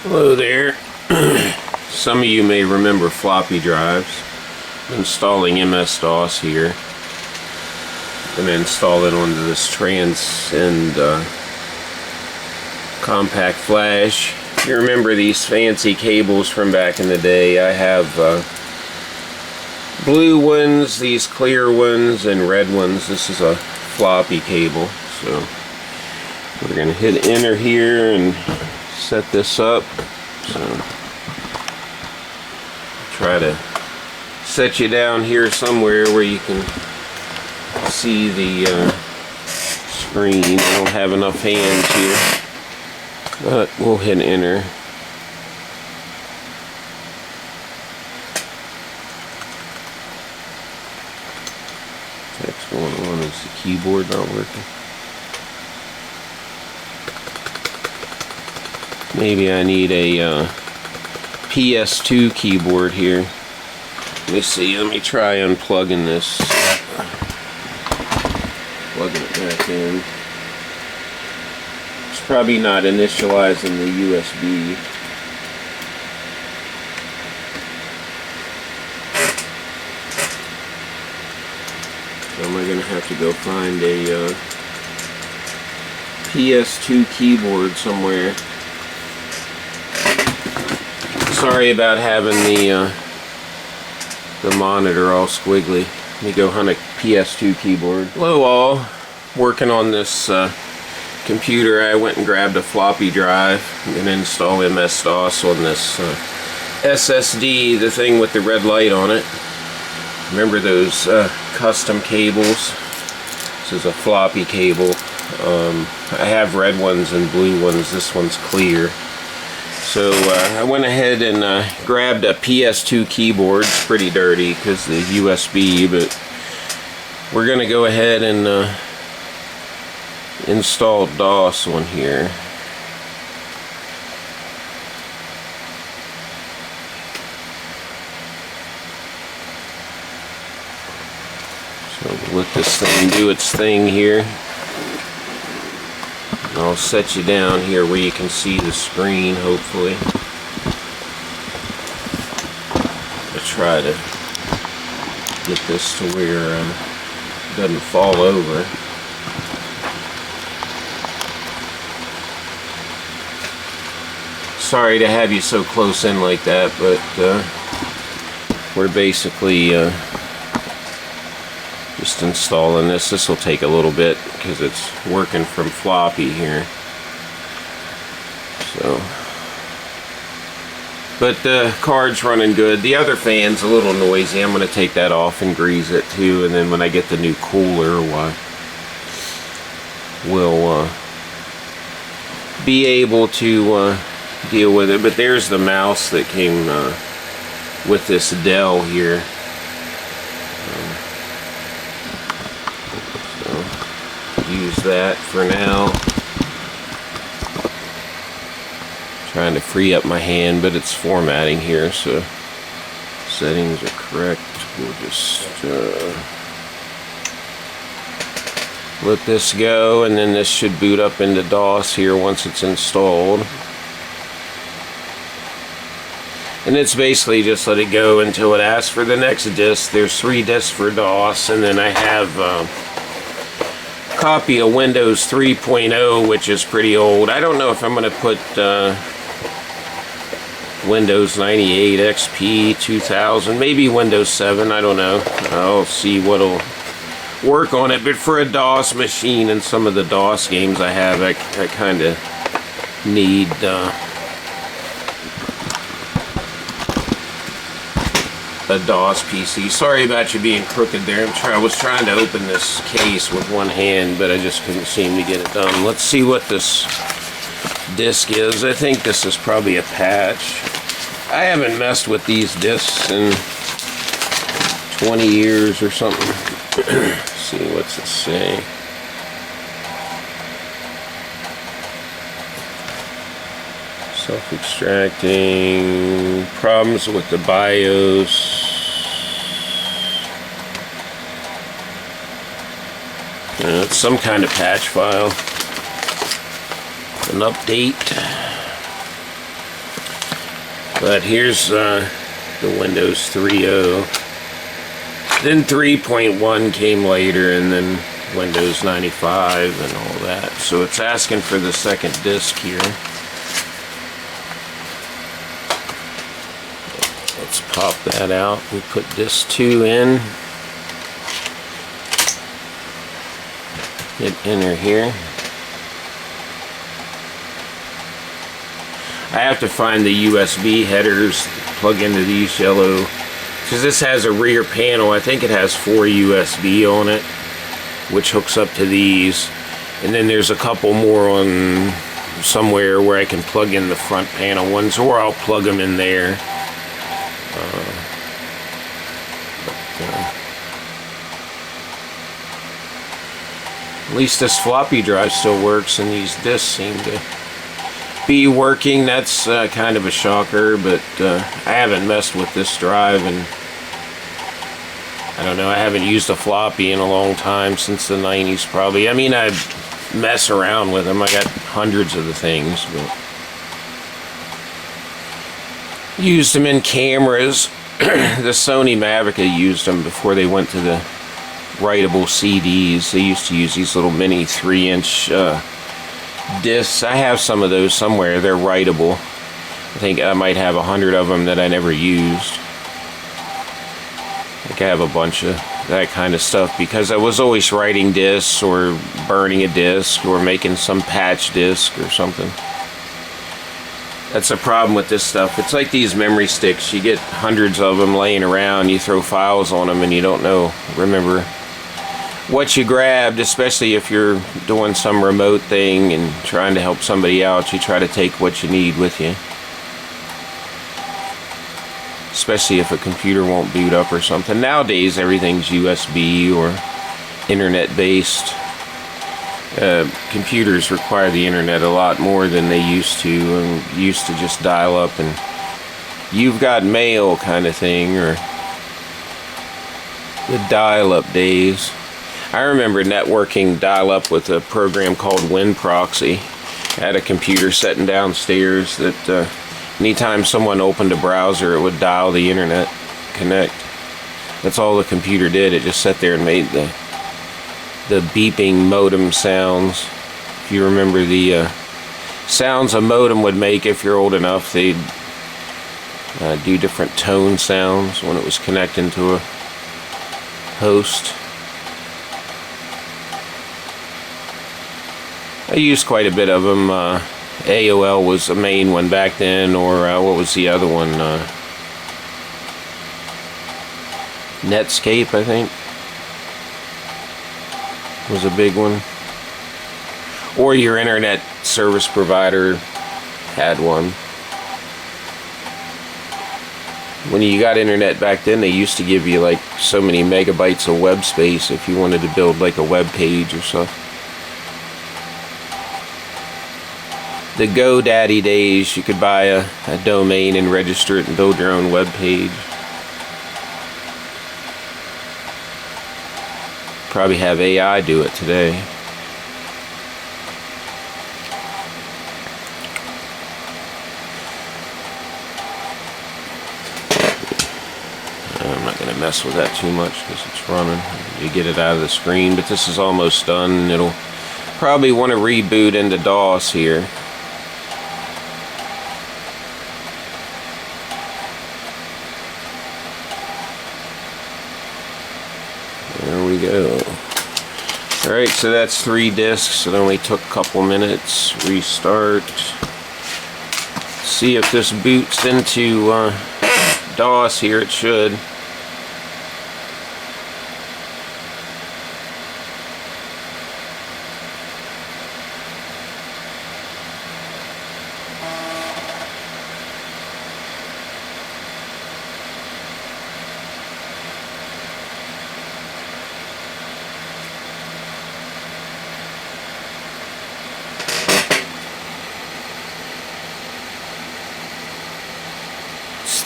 Hello there. Some of you may remember floppy drives. I'm installing MS-DOS here. I'm going to install it onto this Transcend compact flash. If you remember these fancy cables from back in the day, I have blue ones, these clear ones, and red ones. This is a floppy cable, so we're going to hit enter here and set this up. So try to set you down here somewhere where you can see the screen. I don't have enough hands here, but we'll hit enter. What's going on? Is the keyboard not working? Maybe I need a PS2 keyboard here. Let me see. Let me try unplugging this. Plugging it back in. It's probably not initializing the USB. So am I going to have to go find a PS2 keyboard somewhere? Sorry about having the monitor all squiggly. Let me go hunt a PS2 keyboard. Hello all. Working on this computer. I went and grabbed a floppy drive. I'm going to install MS-DOS on this SSD, the thing with the red light on it. Remember those custom cables? This is a floppy cable. I have red ones and blue ones. This one's clear. So I went ahead and grabbed a PS2 keyboard. It's pretty dirty because the USB, but we're going to go ahead and install DOS on here. So let this thing do its thing here. I'll set you down here where you can see the screen, hopefully. I'll try to get this to where it doesn't fall over. Sorry to have you so close in like that, but we're basically just installing this. This will take a little bit because it's working from floppy here. So, but the card's running good. The other fan's a little noisy. I'm going to take that off and grease it too, and then when I get the new cooler, we'll be able to deal with it. But there's the mouse that came with this Dell here. Use that for now. Trying to free up my hand, but it's formatting here, so settings are correct. We'll just let this go, and then this should boot up into DOS here once it's installed. And it's basically just let it go until it asks for the next disk. There's 3 disks for DOS, and then I have copy of Windows 3.0, which is pretty old. I don't know if I'm going to put Windows 98 XP 2000, maybe Windows 7, I don't know. I'll see what'll work on it, but for a DOS machine and some of the DOS games I have, I kind of need a DOS PC. Sorry about you being crooked there. I was trying to open this case with one hand, but I just couldn't seem to get it done. Let's see what this disc is. I think this is probably a patch. I haven't messed with these discs in 20 years or something. Let's see, what's it say? Self-extracting, problems with the BIOS. It's some kind of patch file. An update. But here's the Windows 3.0. Then 3.1 came later, and then Windows 95 and all that. So it's asking for the second disk here. Let's pop that out. We put disk 2 in. Hit enter here. I have to find the USB headers, plug into these yellow, because this has a rear panel. I think it has 4 USB on it, which hooks up to these. And then there's a couple more on somewhere where I can plug in the front panel ones, or I'll plug them in there. At least this floppy drive still works, and these disks seem to be working. That's kind of a shocker, but I haven't messed with this drive, and I don't know, I haven't used a floppy in a long time, since the 90s probably. I mean, I mess around with them. I got hundreds of the things, but used them in cameras. The Sony Mavic used them before they went to the writable CDs. They used to use these little mini 3-inch discs. I have some of those somewhere. They're writable. I think I might have 100 of them that I never used. I think I have a bunch of that kind of stuff, because I was always writing discs or burning a disc or making some patch disc or something. That's the problem with this stuff. It's like these memory sticks. You get hundreds of them laying around, you throw files on them, and you don't remember what you grabbed, especially if you're doing some remote thing and trying to help somebody out. You try to take what you need with you. Especially if a computer won't boot up or something. Nowadays, everything's USB or internet-based. Computers require the internet a lot more than they used to, and used to just dial up and you've got mail kind of thing, or the dial-up days. I remember networking dial-up with a program called WinProxy. I had a computer sitting downstairs that anytime someone opened a browser, it would dial the internet, connect. That's all the computer did. It just sat there and made the beeping modem sounds. If you remember the sounds a modem would make, if you're old enough, they'd do different tone sounds when it was connecting to a host. I used quite a bit of them. AOL was the main one back then, or what was the other one? Netscape, I think, was a big one. Or your internet service provider had one. When you got internet back then, they used to give you like so many megabytes of web space if you wanted to build like a web page or stuff. The GoDaddy days, you could buy a domain and register it and build your own web page. Probably have AI do it today. I'm not going to mess with that too much because it's running. You get it out of the screen, but this is almost done, and it'll probably want to reboot into DOS here. There we go. Alright, so that's 3 disks. It only took a couple minutes. Restart. See if this boots into DOS here. It should.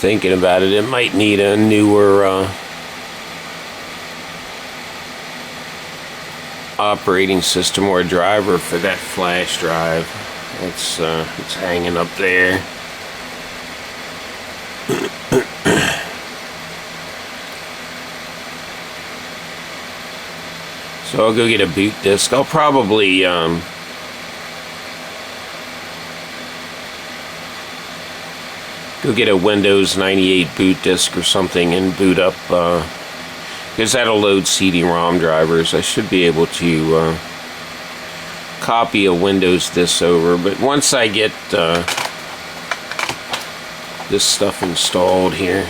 Thinking about it, it might need a newer operating system or a driver for that flash drive. It's hanging up there. So I'll go get a boot disk. I'll probably go get a Windows 98 boot disk or something and boot up, because that'll load CD-ROM drivers. I should be able to copy a Windows disk over, but once I get this stuff installed here,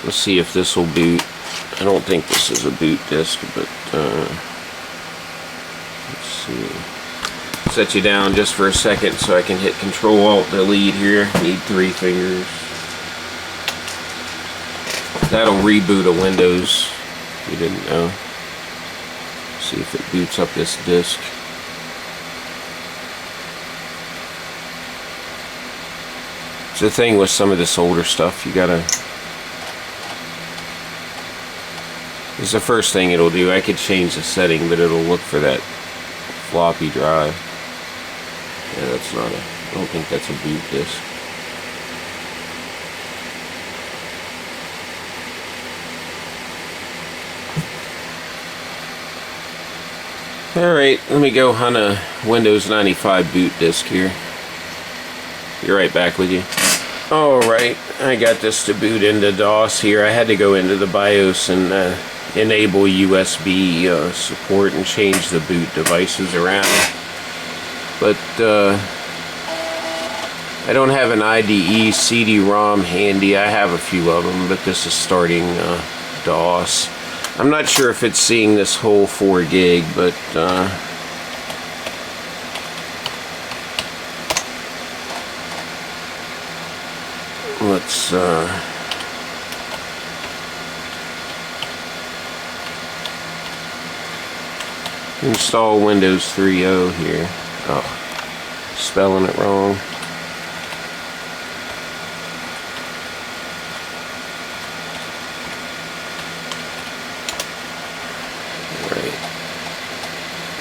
let's see if this will boot. I don't think this is a boot disk, but let's see. Set you down just for a second so I can hit Control-Alt-Delete here. Need 3 fingers. That'll reboot a Windows, if you didn't know. See if it boots up this disk. It's the thing with some of this older stuff, you gotta... This is the first thing it'll do. I could change the setting, but it'll look for that floppy drive. Yeah, that's not a... I don't think that's a boot disk. Alright, let me go hunt a Windows 95 boot disk here. Be right back with you. Alright, I got this to boot into DOS here. I had to go into the BIOS and enable USB support and change the boot devices around. But I don't have an IDE CD-ROM handy. I have a few of them, but this is starting DOS. I'm not sure if it's seeing this whole 4 gig, but let's install Windows 3.0 here. Oh, spelling it wrong.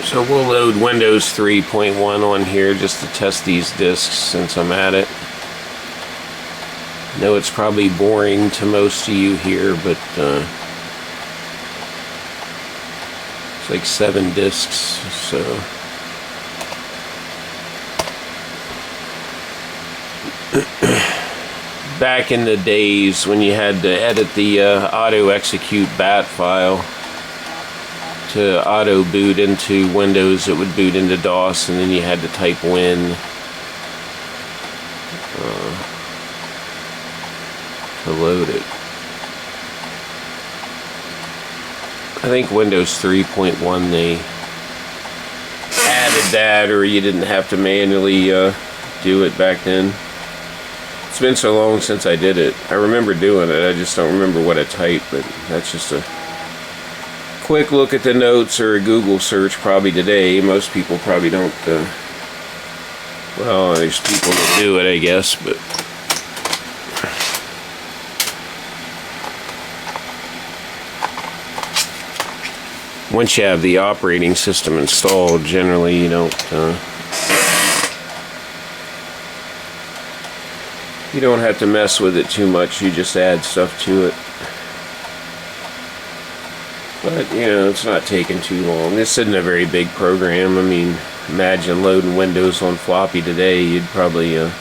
So we'll load Windows 3.1 on here just to test these disks since I'm at it. I know it's probably boring to most of you here, but it's like 7 disks, so back in the days when you had to edit the auto execute bat file to auto boot into Windows, it would boot into DOS, and then you had to type Win to load it. I think Windows 3.1 they added that, or you didn't have to manually do it back then. It's been so long since I did it. I remember doing it, I just don't remember what I typed, but that's just a quick look at the notes or a Google search probably today. Most people probably don't, well, there's people that do it, I guess, but once you have the operating system installed, generally you don't have to mess with it too much. You just add stuff to it. But, you know, it's not taking too long. This isn't a very big program. I mean, imagine loading Windows on floppy today. You'd probably, let's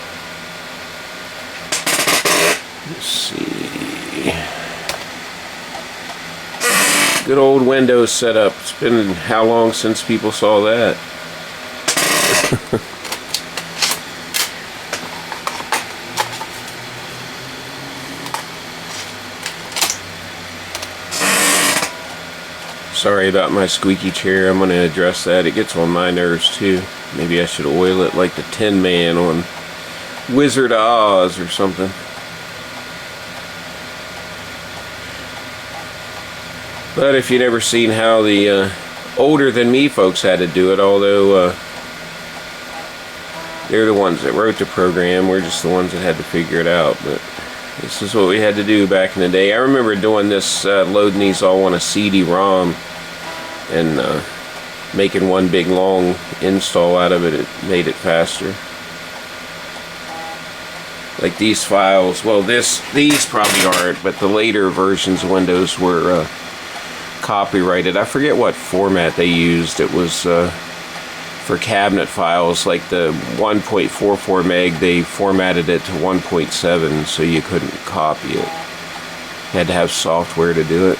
see. Good old Windows setup. It's been how long since people saw that? Sorry about my squeaky chair. I'm going to address that. It gets on my nerves too. Maybe I should oil it like the Tin Man on Wizard of Oz or something. But if you've never seen how the older than me folks had to do it, although they're the ones that wrote the program, we're just the ones that had to figure it out. But this is what we had to do back in the day. I remember doing this, loading these all on a CD-ROM and making one big long install out of it. It made it faster. Like these files, well, these probably aren't, but the later versions of Windows were copyrighted. I forget what format they used. It was for cabinet files, like the 1.44 meg, they formatted it to 1.7 so you couldn't copy it. You had to have software to do it.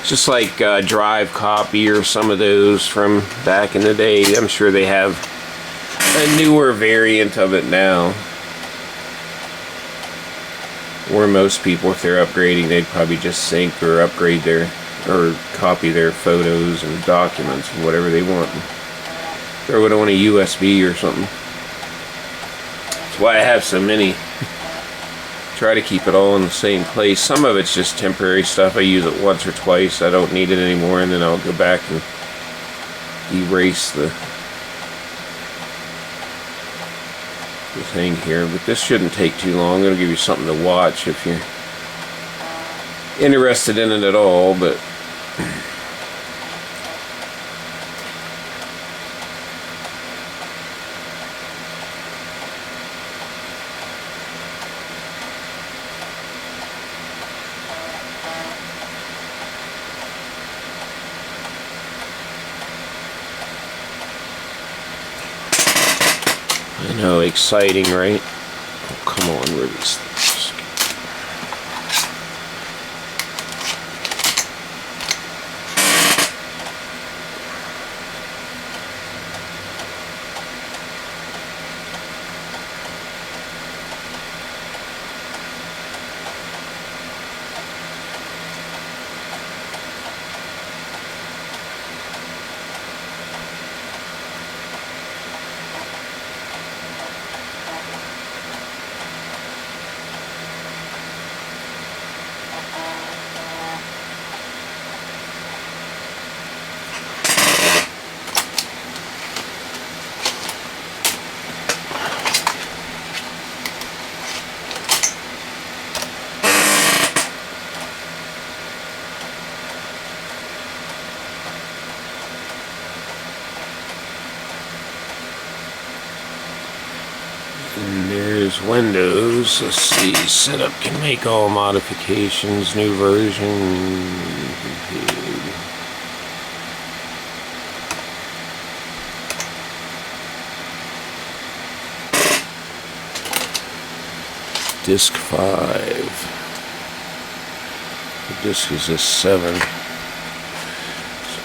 Just like Drive Copy or some of those from back in the day. I'm sure they have a newer variant of it now. Or most people, if they're upgrading, they'd probably just sync or upgrade their, or copy their photos and documents and whatever they want. Throw it on a USB or something. That's why I have so many. Try to keep it all in the same place. Some of it's just temporary stuff. I use it once or twice. I don't need it anymore, and then I'll go back and erase the thing here. But this shouldn't take too long. It'll give you something to watch if you're interested in it at all. But I know, exciting, right? Oh, come on, where are these things? And there's Windows. Let's see. Setup can make all modifications. New version. Disk 5. The disk is a 7. So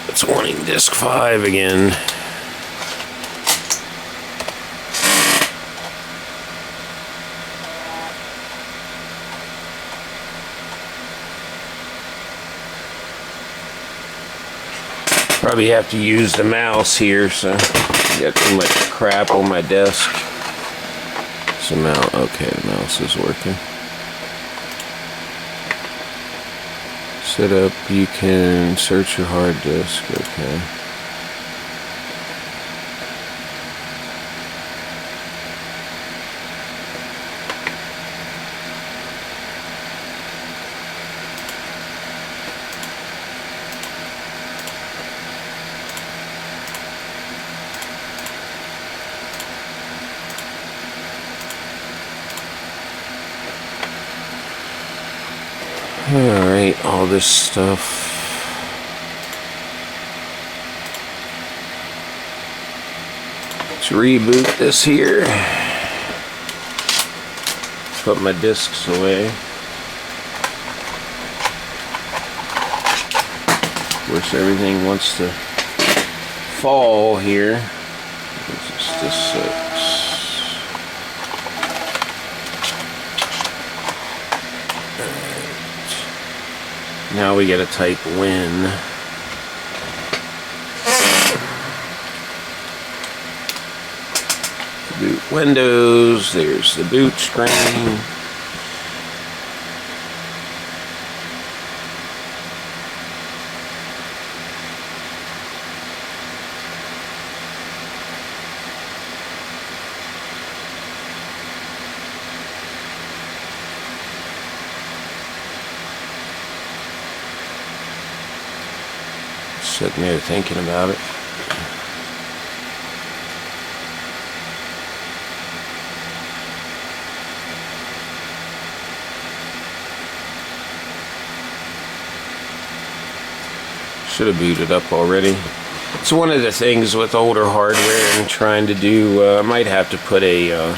it's wanting disk 5 again. Probably have to use the mouse here, so I got too much crap on my desk. So mouse, okay, the mouse is working. Set up, you can search your hard disk, okay. Alright, all this stuff. Let's reboot this here. Put my discs away. Of course, everything wants to fall here. This sucks. Now we gotta type win. Boot Windows, there's the boot screen. Sitting there thinking about it. Should have booted up already. It's one of the things with older hardware and trying to do, I might have to put a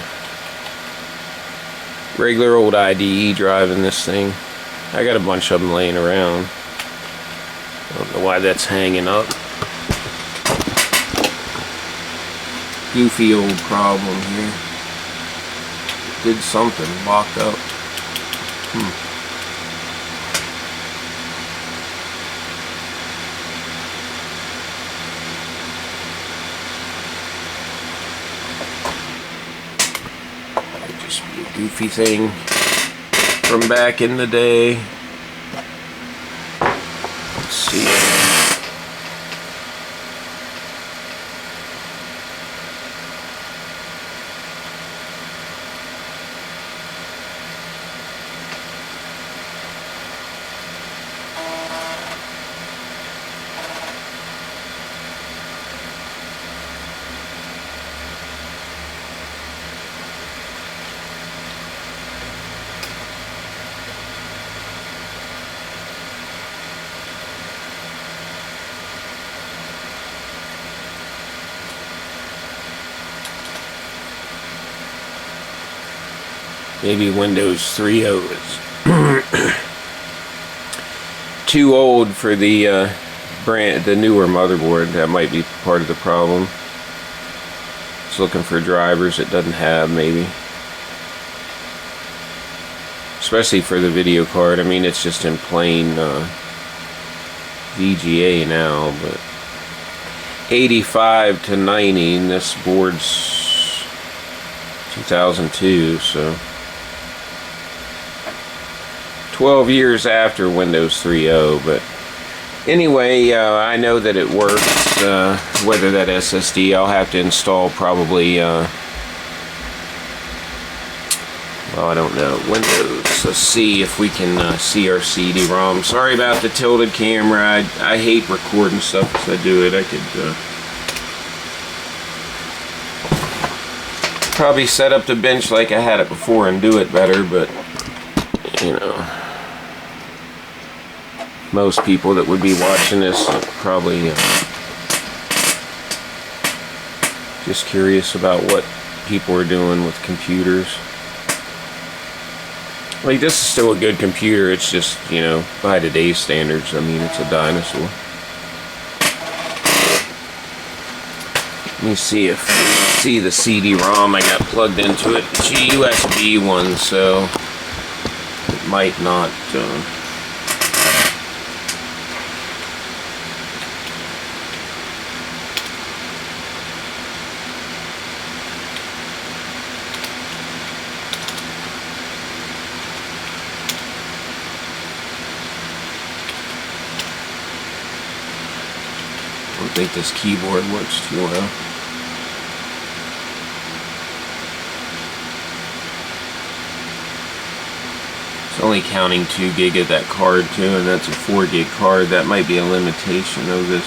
regular old IDE drive in this thing. I got a bunch of them laying around. I don't know why that's hanging up. Goofy old problem here. Did something, locked up. Might just be a goofy thing from back in the day. Let's see. Maybe Windows 3.0 is too old for the the newer motherboard. That might be part of the problem. It's looking for drivers it doesn't have, maybe. Especially for the video card. I mean, it's just in plain VGA now, but 85 to 90, and this board's 2002, so 12 years after Windows 3.0, but anyway, I know that it works. Whether that SSD, I'll have to install probably, well, I don't know, Windows. Let's see if we can see our CD-ROM. Sorry about the tilted camera. I hate recording stuff as I do it. I could probably set up the bench like I had it before and do it better, but, you know, most people that would be watching this are probably just curious about what people are doing with computers. Like, this is still a good computer, it's just, you know, by today's standards, I mean, it's a dinosaur. Let me see if you see the CD-ROM I got plugged into it. It's a USB one, so it might not, I don't think this keyboard works too well. It's only counting 2 gig of that card too, and that's a 4 gig card. That might be a limitation of this.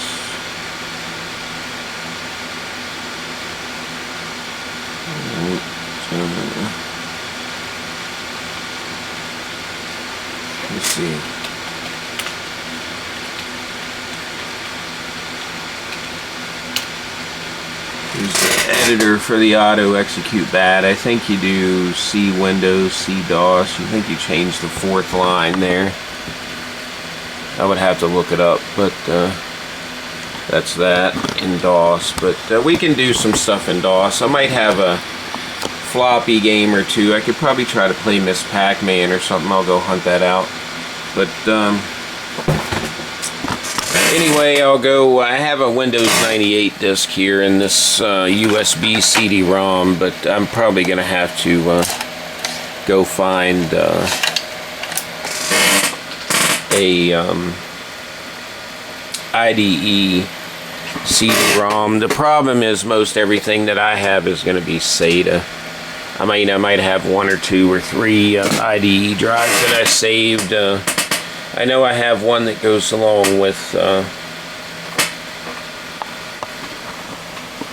Let's see. Here's the editor for the auto execute bat. I think you do C Windows, C DOS. You think you change the 4th line there. I would have to look it up, but that's that in DOS. But we can do some stuff in DOS. I might have a floppy game or two. I could probably try to play Miss Pac-Man or something. I'll go hunt that out. But anyway, I'll go. I have a Windows 98 disk here in this USB CD-ROM, but I'm probably going to have to go find a IDE CD-ROM. The problem is most everything that I have is going to be SATA. I might have 1 or 2 or 3 IDE drives that I saved. I know I have one that goes along with,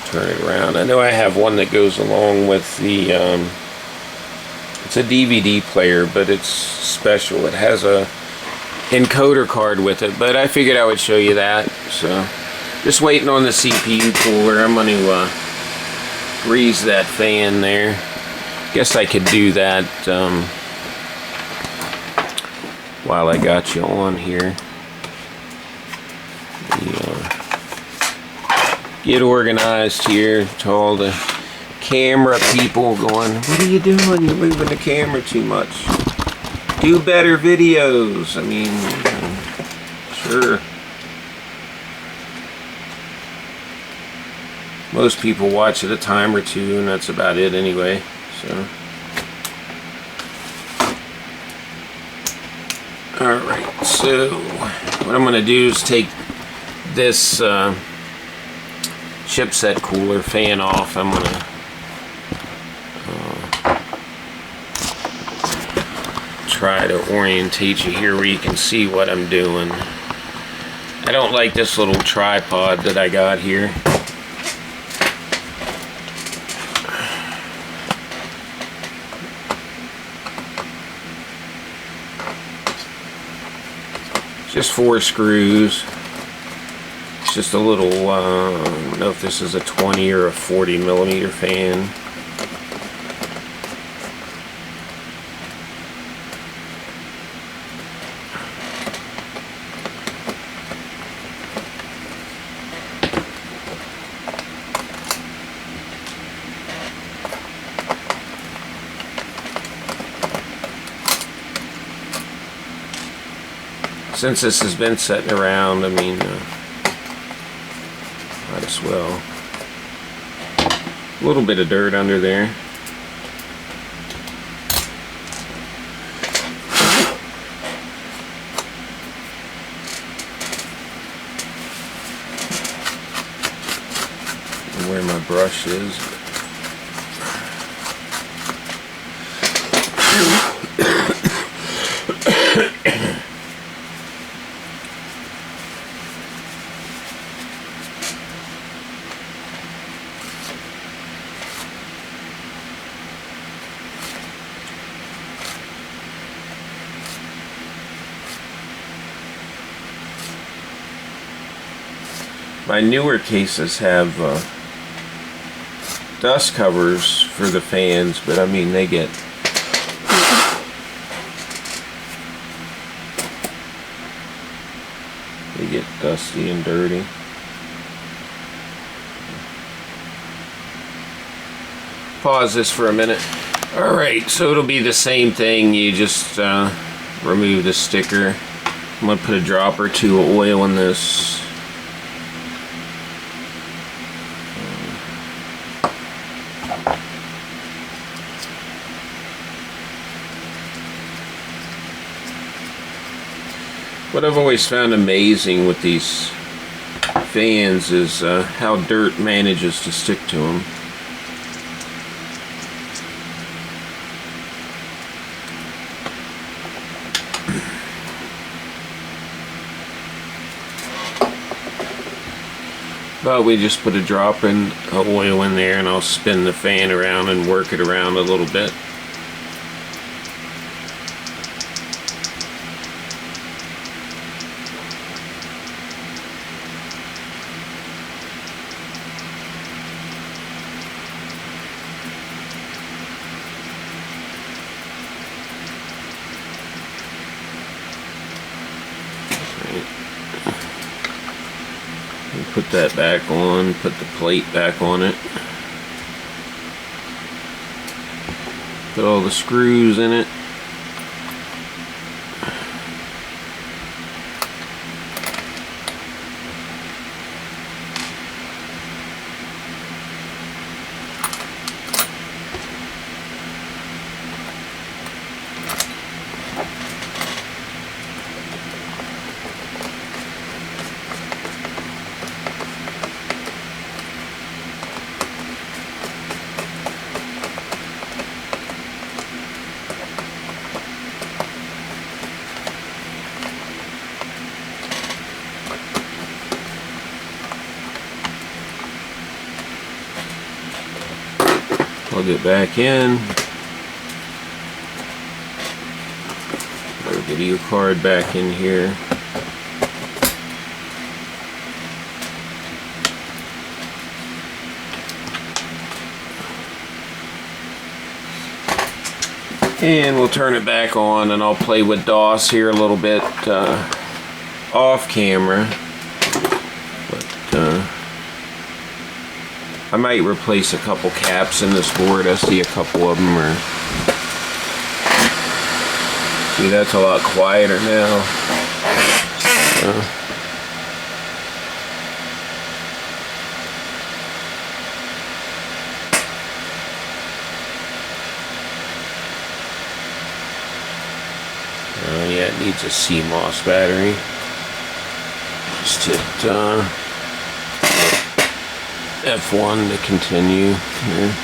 turn it around. I know I have one that goes along with the, it's a DVD player, but it's special. It has a encoder card with it, but I figured I would show you that. So just waiting on the CPU cooler. I'm going to grease that fan there. Guess I could do that while I got you on here. Get organized here to all the camera people going, what are you doing? You're moving the camera too much. Do better videos. I mean, sure. Most people watch it a time or two, and that's about it anyway. So, alright, so what I'm going to do is take this chipset cooler fan off. I'm going to try to orientate you here where you can see what I'm doing. I don't like this little tripod that I got here. Just 4 screws. It's just a little, I don't know if this is a 20 or a 40 millimeter fan. Since this has been sitting around, I mean, might as well. A little bit of dirt under there. And where my brush is. My newer cases have dust covers for the fans, but I mean they get dusty and dirty. Pause this for a minute. Alright, so it'll be the same thing. You just remove the sticker. I'm going to put a drop or two of oil in this. What I've always found amazing with these fans is how dirt manages to stick to them. But we just put a drop of oil in there, and I'll spin the fan around and work it around a little bit. Put that back on, put the plate back on it. Put all the screws in it. Plug it back in. Better video card back in here. And we'll turn it back on, and I'll play with DOS here a little bit off camera. But I might replace a couple caps in this board. I see a couple of them are... See, that's a lot quieter now. Yeah, it needs a CMOS battery. Just hit F1 to continue here.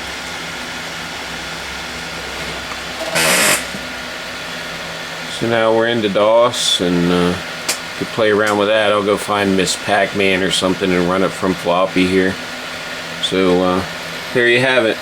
So now we're into DOS, and to play around with that, I'll go find Miss Pac-Man or something and run it from floppy here. So there you have it.